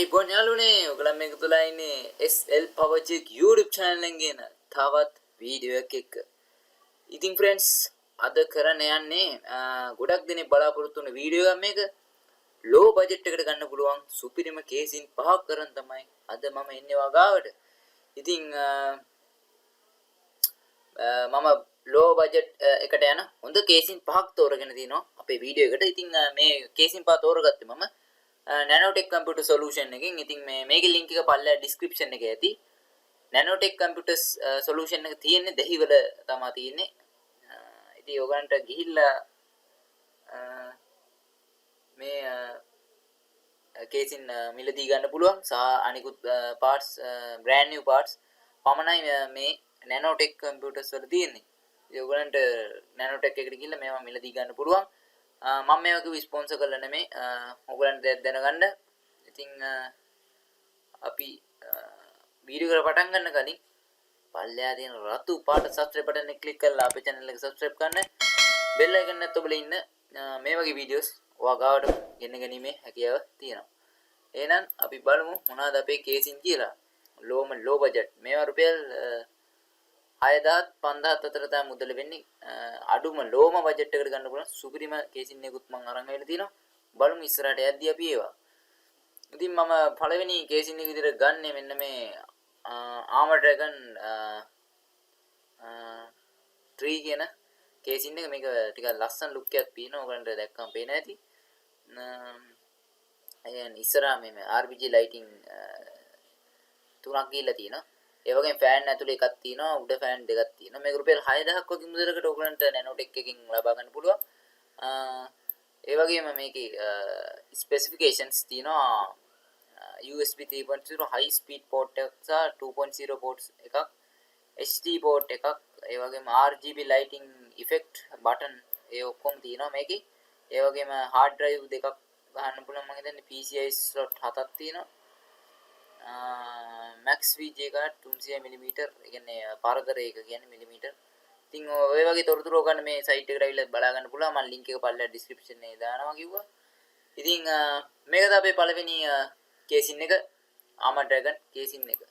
අයිබෝන් යාළුවනේ ඔයගොල්ලෝ මේක තුලා ඉන්නේ SL Power Check YouTube channel එකෙන් ගෙන තවත් වීඩියෝ එකක් එක්ක. ඉතින් friends අද කරන්න යන්නේ ගොඩක් දෙනෙක් බලාපොරොත්තු වෙන වීඩියෝ එකක් මේක. low budget එකට ගන්න පුළුවන් සුපිරිම කේසින් පහක් කරන් තමයි අද මම එන්නේ වගාවට. ඉතින් මම low budget එකට යන හොඳ කේසින් පහක් තෝරගෙන තිනවා අපේ වීඩියෝ එකට. ඉතින් මේ කේසින් පහ තෝරගත්තේ මම nanotech computer solution එකෙන්. ඉතින් මේකේ link එක පල්ලෙහා description එකේ ඇති. nanotech computers solution එක තියෙන්නේ දෙහිවල තමයි තියෙන්නේ. ඉතින් ඔයගන්ට ගිහිල්ලා මේ කේසින් මිලදී ගන්න පුළුවන් සහ අනිකුත් parts brand new parts පමණයි මේ nanotech computers වල තියෙන්නේ. ඉතින් ඔයගලන්ට nanotech එකට ගිහිල්ලා මේවා මිලදී ගන්න පුළුවන්. මම මේවා කිව්ව ස්පොන්සර් කරලා නෙමෙයි. ඔයගලන්ට දැනගන්න. ඉතින් අපි වීඩියෝ එක පටන් ගන්න කලින් පල්ලෙහා තියෙන රතු පාට subscribe button එක click කරලා අපේ channel එක subscribe කරන්න. bell icon එකත් ඔබලා ඉන්න මේ වගේ videos ඔයාගාවට ගෙන්න ගැනීමේ හැකියාව තියෙනවා. එහෙනම් අපි බලමු මොනවද අපේ කේසින් කියලා. low budget. මේවා රුපියල් 6000 5000 අතර තමයි මුදල වෙන්නේ. අඩුම ලෝම බජට් එකකට ගන්න පුළුවන් සුපිරිම කේසින් එකකුත් මම අරන් ආවිලා තිනවා. බලමු ඉස්සරහට යද්දී අපි ඒවා. ඉතින් මම පළවෙනි කේසින් එක විදිහට ගන්නෙ මෙන්න මේ armor dragon 3 කියන කේසින් එක. මේක ටිකක් ලස්සන ලුක් එකක් තියෙනවා. ඔයගලන්ට දැක්කම පේන ඇති. අයන් ඉස්සරහා මේ RGB lighting තුනක් ගිහිල්ලා තියෙනවා. ඒ වගේම ෆෑන් ඇතුලේ එකක් තියෙනවා, උඩ ෆෑන් දෙකක් තියෙනවා. මේක රුපියල් 6000ක් වගේ මුදලකට ඔයගලන්ට nanotech එකකින් ලබා ගන්න පුළුවන්. ඒ වගේම මේකේ ස්පෙસિෆිකේෂන්ස් තියෙනවා. USB 3.0 high speed port එකක් සහ 2.0 ports එකක්, HD port එකක්, ඒ වගේම RGB lighting effect button ඒ ඔක්කොම තියෙනවා මේකේ. ඒ වගේම hard drive දෙකක් ගන්න පුළුවන්. මම හිතන්නේ PCI slot 7ක් තියෙනවා. max VG එක 300mm. ඒ කියන්නේ පාරදරයක කියන්නේ මිලිමීටර්. ඉතින් ඔය වගේ තොරතුරු ගන්න මේ site එකට ඇවිල්ලා බලා ගන්න පුළුවන්. මම link එක පල්ලෙහා description එකේ දානවා කිව්වා. ඉතින් මේක තමයි අපේ පළවෙනි කේසින් එක armor dragon කේසින් එක.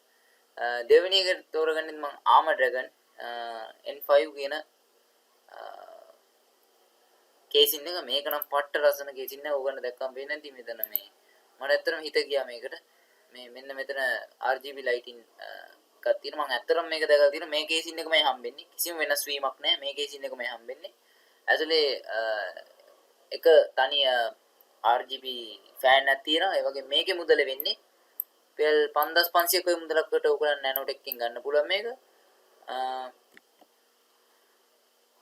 දෙවෙනි එක තෝරගන්නේ මම armor dragon N5 කියන කේසින් එක. මේක නම් පට්ට ලස්සන කේසින් එක. ඕගොල්ලෝ දැක්කම පේන්නේ නැති මෙතන මේ මට ඇත්තටම හිත ගියා මේකට. මේ මෙන්න මෙතන RGB lighting එකක් තියෙනවා. මම ඇත්තටම මේක දැකලා තියෙනවා. මේ කේසින් එක මම හම්බෙන්නේ කිසිම වෙනස් වීමක් නැහැ. මේ කේසින් එක මම හම්බෙන්නේ ඇතුලේ එක තනි RGB ෆෑන් එකක් තියෙනවා. ඒ වගේ මේකේ මුදල වෙන්නේ රුපියල් 5500ක වගේ මුදලකට ඔයගොල්ලන් nanotech එකෙන් ගන්න පුළුවන් මේක.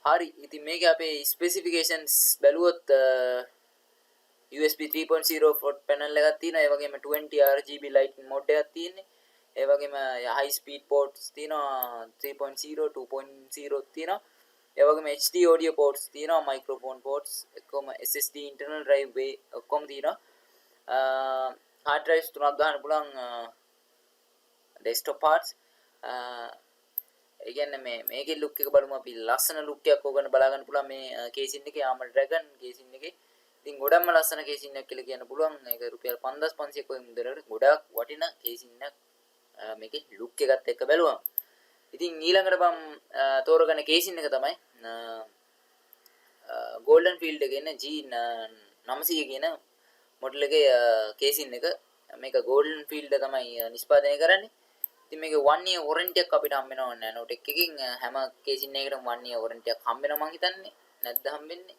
හරි. ඉතින් මේකේ අපේ ස්පෙસિෆිකේෂන්ස් බැලුවොත් USB 3.0 front panel එකක් තියෙනවා. ඒ වගේම 20 RGB lighting mode එකක් තියෙන්නේ. ඒ වගේම high speed ports තියෙනවා 3.0 2.0 තියෙනවා. ඒ වගේම HD audio ports තියෙනවා, microphone ports එක්කම SSD internal drive way ඔක්කොම තියෙනවා. hard drives තුනක් ගන්න පුළුවන් desktop parts. ඒ කියන්නේ මේකේ look එක බලමු අපි. ලස්සන look එකක් ඕගන්න බලා ගන්න පුළුවන් මේ කේසින් එකේ armor dragon කේසින් එකේ. ඉතින් ගොඩක්ම ලස්සන කේසින් එකක් කියලා කියන්න පුළුවන්. මේක රුපියල් 5500ක වගේ මුදලකට ගොඩක් වටිනා කේසින් එකක්. මේකේ ලුක් එකත් එක්ක බැලුවම. ඉතින් ඊළඟට මම තෝරගන්න කේසින් එක තමයි golden field එකේ ඉන්න G900 කියන මොඩල් එකේ කේසින් එක. මේක golden field තමයි නිෂ්පාදනය කරන්නේ. ඉතින් මේක 1 year warranty එකක් අපිට හම්බ වෙනවා nanotech එකකින්. හැම කේසින් එකකටම 1 year warranty එකක් හම්බ වෙනවා මං හිතන්නේ. නැද්ද හම්බෙන්නේ?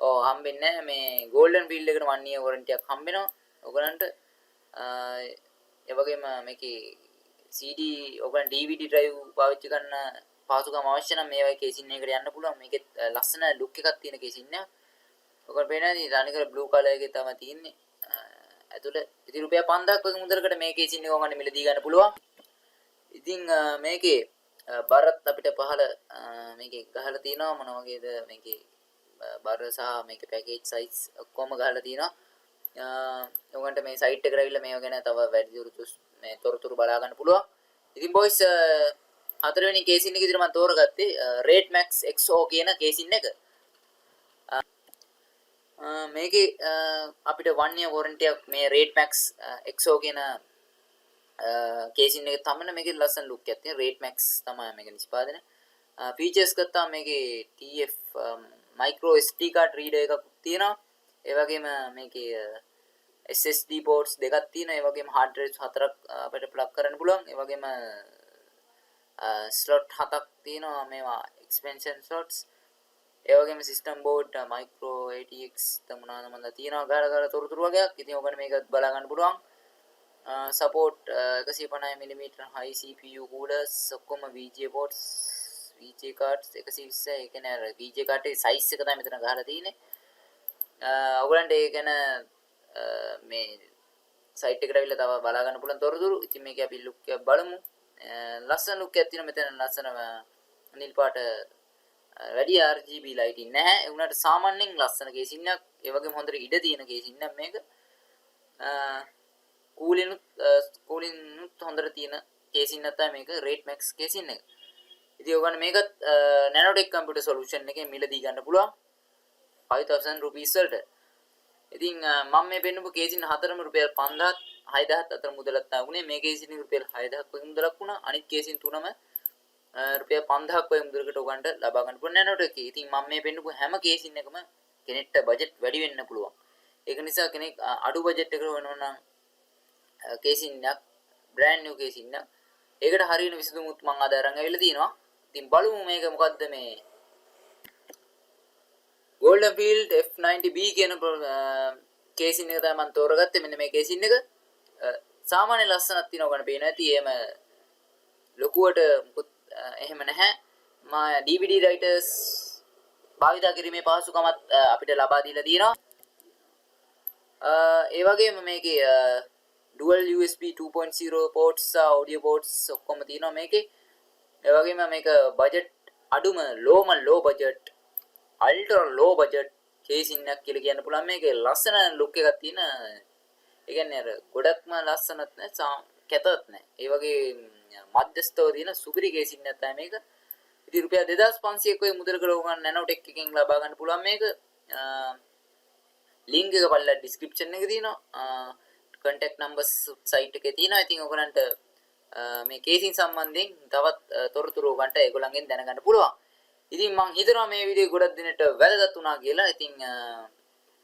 ඔව් හම්බෙන්නේ නැහැ. මේ golden field එකට 1 year warranty එකක් හම්බ වෙනවා ඔයගලන්ට. ඒ වගේම මේකේ CD ඔයගලන් DVD drive පාවිච්චි කරන පාසුකම් අවශ්‍ය නම් මේ වගේ කේසින් එකකට යන්න පුළුවන්. මේකේ ලස්සන ලුක් එකක් තියෙන කේසින් එකක්. ඔයගොල්ලෝ පේනවාද? තනිකර blue color එකේ තමයි තියෙන්නේ. ඇතුළේ ඉතින් රුපියල් 5000ක් වගේ මුදලකට මේ කේසින් එක ඔයගොල්ලන්ට මිලදී ගන්න පුළුවන්. ඉතින් මේකේ බරත් අපිට පහල මේකේ ගහලා තියෙනවා. මොන වගේද මේකේ බර සහ මේකේ පැකේජ් සයිස් ඔක්කොම ගහලා තියෙනවා. ඔයගොල්ලන්ට මේ සයිට් එකට ඇවිල්ලා මේව ගැන තව වැඩිදුරටත් මේ තොරතුරු බලා ගන්න පුළුවන්. ඉතින් boys හතරවෙනි කේසින් එක විදිහට මම තෝරගත්තේ Red Max XO කියන කේසින් එක. මේකේ අපිට 1 year warranty එකක් මේ Rate Max XO කියන කේසින් එක තමයි මේකේ ලස්සන ලුක් එකක් තියෙන Rate Max තමයි මේක නිෂ්පාදනය. ෆීචර්ස් ගත්තාම මේකේ TF micro SD card reader එකක් තියෙනවා. ඒ වගේම මේකේ SSD ports දෙකක් තියෙනවා. ඒ වගේම hard drives හතරක් අපිට plug කරන්න පුළුවන්. ඒ වගේම slot හතක් තියෙනවා මේවා expansion slots. ඒ වගේම system board micro ATX තමුණාද මන්ද තියෙනවා ගාලා තොරතුරු වගේක්. ඉතින් ඔයගොල්ලෝ මේක බලා ගන්න පුළුවන්. support 150mm high CPU coolers ඔක්කොම VGA ports VGA cards 120 ඒ කියන්නේ අර VGA card එකේ size එක තමයි මෙතන ගහලා තියෙන්නේ. ඔයගලන්ට ඒ ගැන මේ site එකට අවිල්ලා තව බලා ගන්න පුළුවන් තොරතුරු. ඉතින් මේක අපි look එක බලමු. ලස්සන look එකක් තියෙනවා මෙතන ලස්සන නිල් පාට වැඩි RGB lighting නැහැ. ඒ වුණාට සාමාන්‍යයෙන් ලස්සන කේසින් එකක්. ඒ වගේම හොඳට ඉඩ තියෙන කේසින් එකක් මේක. කූලින් හොඳට තියෙන කේසින් එකක් තමයි මේක Rate Max කේසින් එක. ඉතින් ඔයගොල්ලෝ මේකත් Nanotech computer solution එකෙන් මිලදී ගන්න පුළුවන් 5000 rupees වලට. ඉතින් මම මේ පෙන්නපු කේසින් හතරම රුපියල් 5000ත් 6000ත් අතර මුදලක් ආවුනේ. මේ කේසින් රුපියල් 6000ක් වගේ මුදලක් වුණා. අනිත් කේසින් තුනම රුපියල් 5000ක් වගේ මුදලකට ඔයගන්ට ලබා ගන්න පුළුවන් Nanotech එකේ. ඉතින් මම මේ පෙන්නපු හැම කේසින් එකම කෙනෙක්ට බජට් වැඩි වෙන්න පුළුවන්. ඒක නිසා කෙනෙක් අඩු බජට් එකකට වෙනවා නම් කේසින් එකක් brand new කේසින් එක. ඒකට හරියන විසඳුමුත් මම අද අරන් ආවිල්ලා තිනවා. ඉතින් බලමු මේක මොකද්ද මේ Golden Field F90B කියන කේසින් එක තමයි මම තෝරගත්තේ. මෙන්න මේ කේසින් එක සාමාන්‍ය ලස්සනක් තියෙනවා ගන්න පේනවා ඇති. එහෙම ලොකුවට මුකුත් එහෙම නැහැ. මා DVD writers භාවිතා කිරීමේ පහසුකමත් අපිට ලබා දීලා තියෙනවා. ඒ වගේම මේකේ dual USB 2.0 ports audio ports ඔක්කොම තියෙනවා මේකේ. ඒ වගේම මේක බජට් අඩුම low budget ultra low budget casing එකක් කියලා කියන්න පුළුවන්. මේකේ ලස්සන look එකක් තියෙන. ඒ කියන්නේ අර ගොඩක්ම ලස්සනත් නැහැ කැතත් නැහැ. ඒ වගේ මධ්‍යස්ථව තියෙන සුපිරි කේසින් එකක් තමයි මේක. ඉතින් රුපියල් 2500ක ඔය මුදලකට ඕගන් Nanotech එකෙන් ලබා ගන්න පුළුවන් මේක. link එක බලලා description එකේ තියෙනවා. contact numbers site එකේ තියෙනවා. ඉතින් ඔයගලන්ට මේ කේසින් සම්බන්ධයෙන් තවත් තොරතුරු ඔයගන්ට ඒගොල්ලන්ගෙන් දැනගන්න පුළුවන්. ඉතින් මම හිතනවා මේ වීඩියෝ ගොඩක් දිනට වැදගත් වුණා කියලා. ඉතින්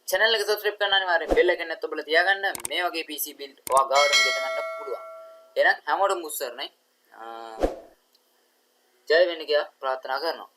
channel එක subscribe කරන්න අනිවාර්යෙන් bell එක නැත්නම් ඔබලා තියාගන්න. මේ වගේ PC build ඔයා ගාවටම ගෙට ගන්න පුළුවන්. එහෙනම් හැමෝටම උත්සාහයි. ජය වෙන්න කියලා ප්‍රාර්ථනා කරනවා.